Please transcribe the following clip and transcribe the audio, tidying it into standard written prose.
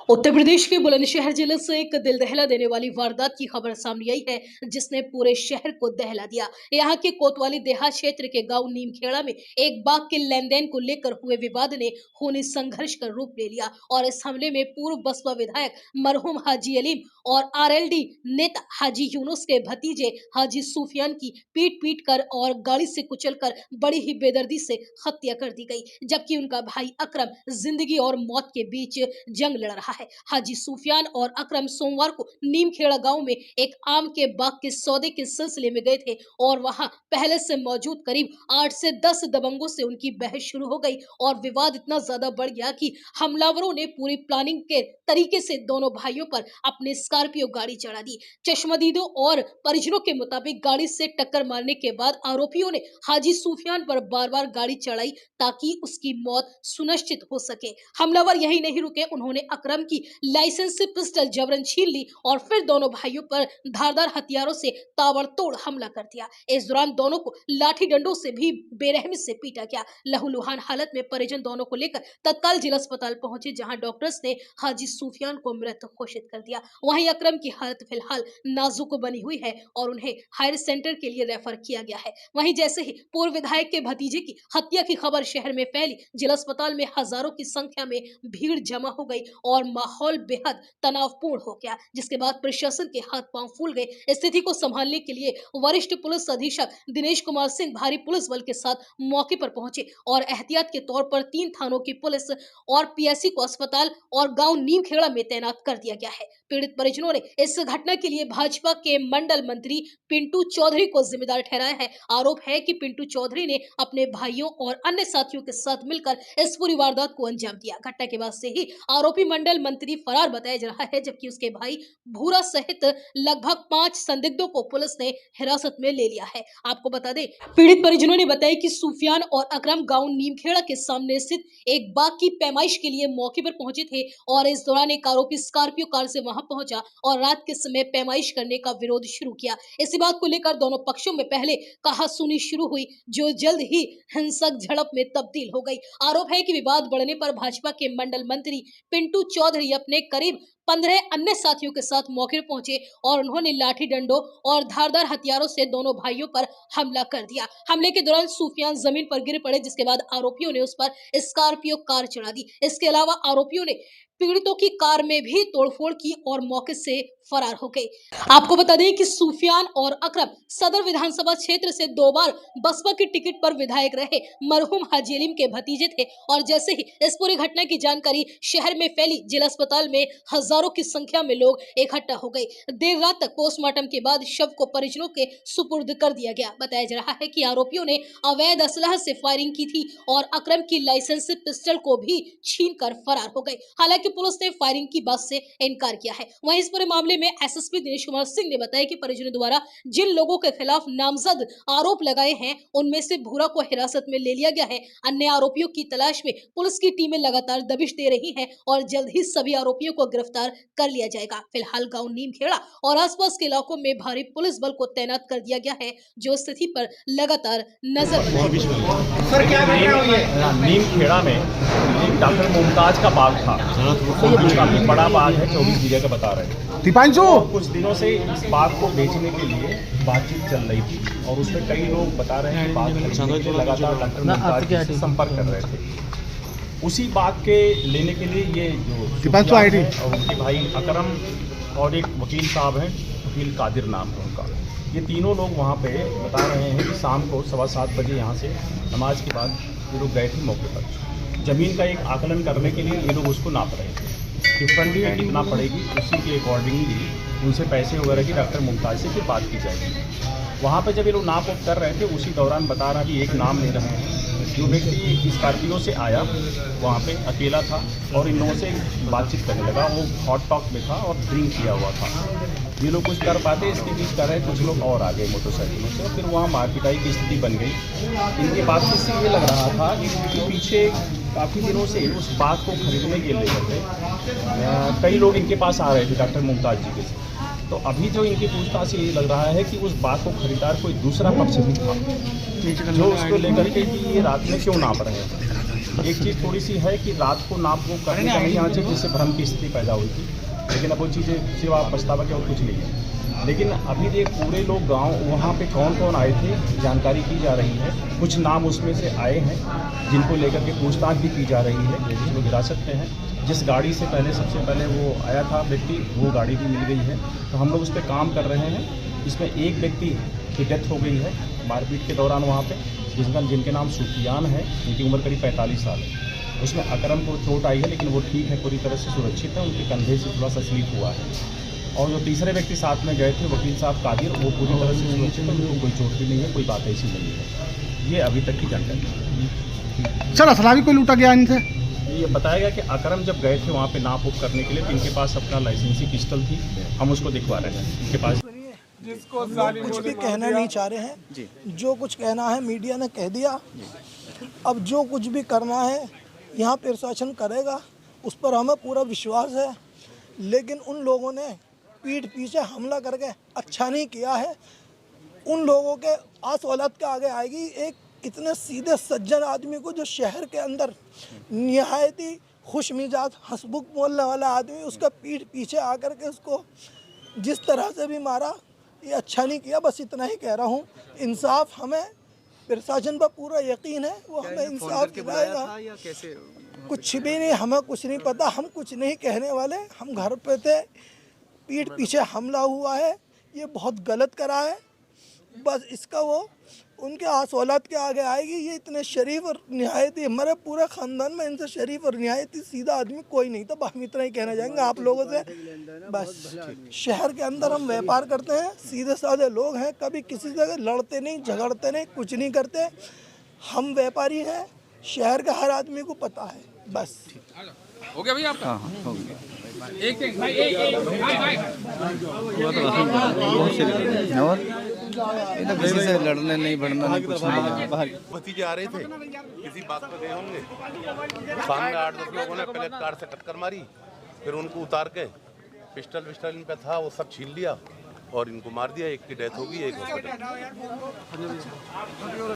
उत्तर प्रदेश के बुलंदशहर जिले से एक दिल दहला देने वाली वारदात की खबर सामने आई है, जिसने पूरे शहर को दहला दिया। यहाँ के कोतवाली देहात क्षेत्र के गांव नीमखेड़ा में एक बाघ के लेन देन को लेकर हुए विवाद ने खूनी संघर्ष का रूप ले लिया और इस हमले में पूर्व बसपा विधायक मरहूम हाजी अलीम और आरएलडी नेता हाजी यूनुस के भतीजे हाजी सूफियान की पीट कर और गाड़ी से कुचलकर बड़ी ही बेदर्दी से हत्या कर दी गई, जबकि उनका भाई अकरम जिंदगी और मौत के बीच जंग लड़ रहा है। हाजी सूफियान और अकरम सोमवार को नीमखेड़ा गांव में एक आम के बाग के सौदे के सिलसिले में गए थे और वहां पहले से मौजूद करीब 8 से 10 दबंगों से उनकी बहस शुरू हो गई और विवाद इतना ज्यादा बढ़ गया कि हमलावरों ने पूरी प्लानिंग के तरीके से दोनों भाइयों पर अपने स्कॉर्पियो गाड़ी चढ़ा दी। चश्मदीदों और परिजनों के मुताबिक गाड़ी से टक्कर मारने के बाद आरोपियों ने हाजी सूफियान पर बार-बार गाड़ी चढ़ाई ताकि उसकी मौत सुनिश्चित हो सके। हमलावर यही नहीं रुके, उन्होंने अकरम की लाइसेंस से पिस्टल जबरन छीन ली और फिर दोनों भाइयों पर धारदार हथियारों से ताबड़तोड़ हमला कर दिया। इस दौरान दोनों को लाठी डंडों से भी बेरहमी से पीटा गया। लहूलुहान हालत में परिजन दोनों को लेकर तत्काल जिला अस्पताल पहुंचे, जहां डॉक्टर्स ने हाजी सूफियान को मृत घोषित कर दिया। वहीं अकरम की हालत फिलहाल नाजुक बनी हुई है और उन्हें हायर सेंटर के लिए रेफर किया गया है। वहीं जैसे ही पूर्व विधायक के भतीजे की हत्या की खबर शहर में फैली, जिला अस्पताल में हजारों की संख्या में भीड़ जमा हो गई और माहौल बेहद तनावपूर्ण हो गया, जिसके बाद प्रशासन के हाथ पांव फूल गए। स्थिति को संभालने के लिए वरिष्ठ पुलिस अधीक्षक दिनेश कुमार सिंह भारी पुलिस बल के साथ मौके पर पहुंचे और एहतियात के तौर पर 3 थानों की पुलिस और पीएससी को अस्पताल और गांव नीमखेड़ा में तैनात कर दिया गया है। पीड़ित परिजनों ने इस घटना के लिए भाजपा के मंडल मंत्री पिंटू चौधरी को जिम्मेदार ठहराया है। आरोप है कि पिंटू चौधरी ने अपने भाइयों और अन्य साथियों के साथ मिलकर इस पूरी वारदात को अंजाम दिया। घटना के बाद से ही आरोपी मंडल मंत्री फरार बताया जा रहा है, जबकि उसके भाई भूरा सहित लगभग 5 संदिग्धों को पुलिस ने हिरासत में ले लिया है। आपको बता दें, पीड़ित परिजनों ने बताया कि सूफियान और अकरम गांव नीमखेड़ा के सामने स्थित एक बाग की पैमाइश के लिए मौके पर पहुंचे थे और इस दौरान एक आरोपी स्कॉर्पियो कार से वहां पहुंचा और रात के समय पैमाइश करने का विरोध शुरू किया। इसी बात को लेकर दोनों पक्षों में पहले कहासुनी शुरू हुई, जो जल्द ही हिंसक झड़प में तब्दील हो गई। आरोप है कि विवाद बढ़ने पर भाजपा के मंडल मंत्री पिंटू चौधरी अपने करीब 15 अन्य साथियों के साथ मौके पर पहुंचे और उन्होंने लाठी डंडों और धारदार हथियारों से दोनों भाइयों पर हमला कर दिया। हमले के दौरान सूफियान जमीन पर गिर पड़े, जिसके बाद आरोपियों ने उस पर स्कॉर्पियो कार चढ़ा दी। इसके अलावा आरोपियों ने पीड़ितों की कार में भी तोड़फोड़ की और मौके से फरार हो गए। आपको बता दें कि सूफियान और अकरम सदर विधानसभा क्षेत्र से 2 बार बसपा की टिकट पर विधायक रहे मरहूम हाजी अलीम के भतीजे थे और जैसे ही इस पूरी घटना की जानकारी शहर में फैली, जिला अस्पताल में हजारों की संख्या में लोग इकट्ठा हो गए। देर रात तक पोस्टमार्टम के बाद शव को परिजनों के सुपुर्द कर दिया गया। बताया जा रहा है कि आरोपियों ने अवैध असलहा से फायरिंग की थी और अकरम की लाइसेंस पिस्टल को भी छीन कर फरार हो गए। हालांकि पुलिस ने फायरिंग की बात से इनकार किया है। वहीं इस पूरे मामले में एसएसपी दिनेश कुमार सिंह ने बताया कि परिजनों द्वारा जिन लोगों के खिलाफ नामजद आरोप लगाए हैं, उनमें से भूरा को हिरासत में ले लिया गया है। अन्य आरोपियों की तलाश में पुलिस की टीमें लगातार दबिश दे रही हैं और जल्द ही सभी आरोपियों को गिरफ्तार कर लिया जाएगा। फिलहाल गांव नीमखेड़ा और आसपास के इलाकों में भारी पुलिस बल को तैनात कर दिया गया है, जो स्थिति पर लगातार नजर बनाए। सर, क्या घटना हुई है? नीमखेड़ा में डॉक्टर मुमताज का बाग था, काफी बड़ा बाग है, 24 बीघे का बता रहे हैं। कुछ दिनों से इस बाग को बेचने के लिए बातचीत चल रही थी और उसमें कई लोग बता रहे हैं कि बाग खरीदने के लिए लगातार डॉक्टर मुमताज से संपर्क कर रहे थे। उसी बाग के लेने के लिए ये जो और उनके भाई अकरम और एक वकील साहब हैं, वकील कादिर नाम है उनका, ये तीनों लोग वहाँ पे बता रहे हैं कि शाम को 7:15 बजे यहाँ से नमाज के बाद ये लोग गए थे मौके पर। ज़मीन का एक आकलन करने के लिए ये लोग उसको नाप रहे थे कि फ्रंट में कितना पड़ेगी, उसी के अकॉर्डिंगली उनसे पैसे वगैरह की डॉक्टर मुमताज से फिर बात की जाएगी। वहाँ पे जब ये लोग नाप कर रहे थे, उसी दौरान बता रहा कि एक नाम ले रहे हैं। जो व्यक्ति स्कॉर्पियो से आया वहाँ पे अकेला था और इन लोगों से बातचीत करने लगा। वो हॉट टॉक में था और ड्रिंक किया हुआ था। ये लोग कुछ कर पाते, इसके बीच कर रहे, कुछ लोग और आ गए मोटरसाइकिलों से और फिर वहाँ मारपिटाई की स्थिति बन गई। इनकी बातचीत से ये लग रहा था कि इनके पीछे काफ़ी दिनों से उस बाग को खरीदने के लिए कई लोग इनके पास आ रहे थे डॉक्टर मुमताज जी के साथ। तो अभी जो इनकी पूछताछ से ये लग रहा है कि उस बाग को खरीदार कोई दूसरा पक्ष भी था, जो उसको लेकर के कि ये रात में क्यों नाप रहे हैं। एक चीज़ थोड़ी सी है कि रात को नाप वो करने का नहीं आना चाहिए, जिससे भ्रम की स्थिति पैदा हुई थी। लेकिन अब वो चीज़ें सिवा पछतावा के और कुछ नहीं है। लेकिन अभी ये पूरे लोग गांव वहाँ पे कौन कौन आए थे जानकारी की जा रही है। कुछ नाम उसमें से आए हैं जिनको लेकर के पूछताछ भी की जा रही है, जिसको हिरासत में है। जिस गाड़ी से सबसे पहले वो आया था व्यक्ति, वो गाड़ी भी मिल गई है। तो हम लोग उस पर काम कर रहे हैं। इसमें एक व्यक्ति की डेथ हो गई है मारपीट के दौरान वहाँ पे, जिनके नाम सुफियान है, जिनकी उम्र करीब 45 साल है। उसमें अकरम को चोट आई है, लेकिन वो ठीक है, पूरी तरह से सुरक्षित है। उनके कंधे से थोड़ा सा स्लिप हुआ है। और जो तीसरे व्यक्ति साथ में गए थे वकील साहब कादिर, वो पूरी तरह से सुरक्षित है, उनको कोई चोट भी नहीं है, कोई बात ऐसी नहीं है। ये अभी तक की जानकारी है। सर असला भी कोई लूटा गया इनसे? ये बताया गया कि अकरम जब गए थे वहाँ पे नाप उप करने के लिए, तो इनके पास अपना लाइसेंसी पिस्टल थी, हम उसको दिखवा रहे हैं इनके पास। कुछ भी कहना नहीं चाह रहे हैं, जो कुछ कहना है मीडिया ने कह दिया। अब जो कुछ भी करना है यहाँ प्रशासन करेगा, उस पर हमें पूरा विश्वास है। लेकिन उन लोगों ने पीठ पीछे हमला करके अच्छा नहीं किया है। उन लोगों के आस औलाद के आगे आएगी एक इतने सीधे सज्जन आदमी को, जो शहर के अंदर निहायत ही खुश मिजाज हंसमुख बोलने वाला आदमी, उसका पीठ पीछे आकर के उसको जिस तरह से भी मारा, ये अच्छा नहीं किया। बस इतना ही कह रहा हूँ। इंसाफ हमें प्रशासन पर पूरा यकीन है, वो हमें इंसाफ दिलाएगा। कुछ भी नहीं, हमें कुछ नहीं पता, हम कुछ नहीं कहने वाले। हम घर पे थे, पीठ पीछे हमला हुआ है, ये बहुत गलत करा है। बस इसका वो उनके आस औलाद के आगे आएगी। ये इतने शरीफ और निहायत ही, हमारे पूरे ख़ानदान में इनसे शरीफ और निहायत ही सीधा आदमी कोई नहीं था। हम इतना ही कहना चाहेंगे आप लोगों से। बस शहर के अंदर हम व्यापार करते हैं, सीधे साधे लोग हैं, कभी किसी से लड़ते नहीं, झगड़ते नहीं, कुछ नहीं करते। हम व्यापारी हैं, शहर का हर आदमी को पता है। बस हो गया भैया आपका? हाँ, हो गया। एक और किसी से लड़ने नहीं बढ़ना नहीं कुछ नहीं। बाहर भतीजे आ रहे थे, किसी बात पे गए होंगे, सामने 8-10 लोगों ने पहले कार से टक्कर मारी, फिर उनको उतार के पिस्टल इन पे था वो सब छीन लिया और इनको मार दिया। एक की डेथ होगी, एक हॉस्पिटल।